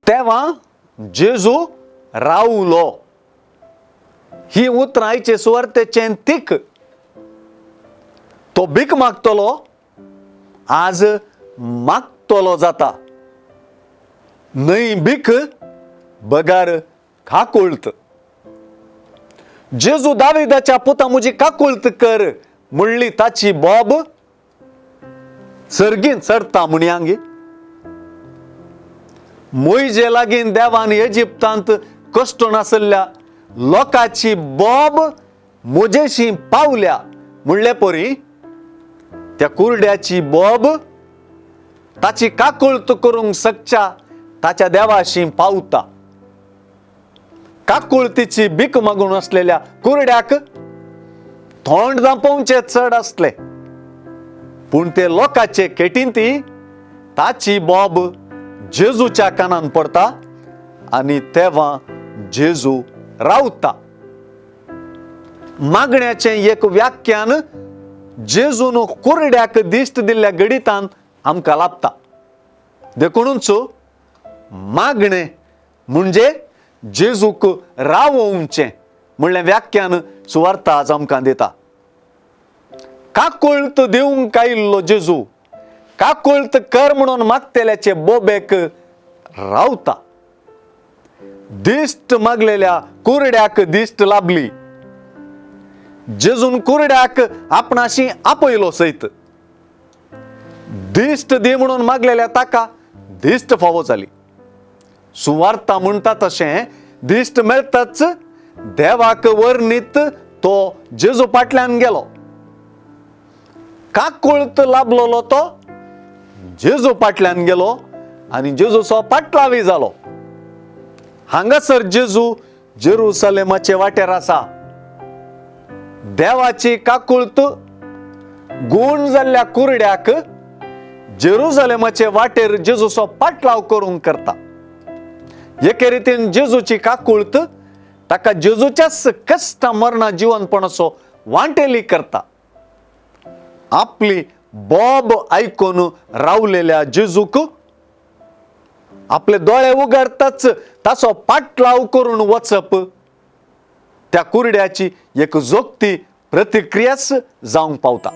तेव्हा जेजू रावलो. ही उतरायचे सुवार्तेचे तीक. तो भीक मागतलो, आज मागतलो जाता. नई भीक बगार खाकुळत. जेजू दाविदाच्या पुता मुजी काकुळत कर म्हणली ताची बॉब सर्गीन सरता म्हणयांगी. मोइजे लागीन देवान इजिप्तांत कष्ट नासल्या लोकाची बॉब मोजेशी पावल्या म्हणले परी त्या कुरड्याची बॉब ताची काकुळत करूंक सकच्या ताच्या देवाशी पावता. काकुळतीची भीक मागून असलेल्या कुरड्याक थोंड दांपोवचे चढ असले, पण ते लोकाचे केटींती ताची बॉब जेजूच्या कानान पडता आणि तेव्हा जेजू रावता. मागण्याचे एक व्याख्यान जेजून कुरड्याक दिश्ट दिल्ल्या गडितान आमकां लाभता. देखूनच मागणे म्हणजे जेजूक रावोवचे म्हणलें व्याख्यान सुवार्ता आज आमकां दिता. काकुळत दिवंक आयिल्लो जेजू काकुळत कर म्हणून मागतेल्याचे बोबेक रावता. दिश्ट मागलेल्या कुरड्याक दिश्ट लाभली. जेजून कुरड्याक आपणाशी आपयलो सैत. दिश्ट दे म्हणून मागलेल्या ताका दिश्ट फावो जाली. सुवार्ता म्हणटा तशें दिश्ट मेळताच देवाक वर्णीत तो जेजू फाटल्यान गेलो. काकुळत लाभलोलो तो जेजू फाटल्यान गेलो आणि जेजूचो पाटलावी जालो. हांगासर जेजू जेरुसलेमाचे वाटेर आसा. देवाची काकुळत गुण जाल्ल्या कुरड्याक जेरुसलेमाचे वाटेर जेजूचो पाटलाव करूंक करता. एके रितीन जेजूची काकुळत ताका जेजूच्याच कष्ट मरणा जिवनपणाचो वांटेली करता. आपली बॉब ऐकून रावलेल्या जेजूक आपले दोळे उगडताच ताचो पाटलाव करून वचप त्या कुरड्याची एक जोगती प्रतिक्रियाच जावंक पावता.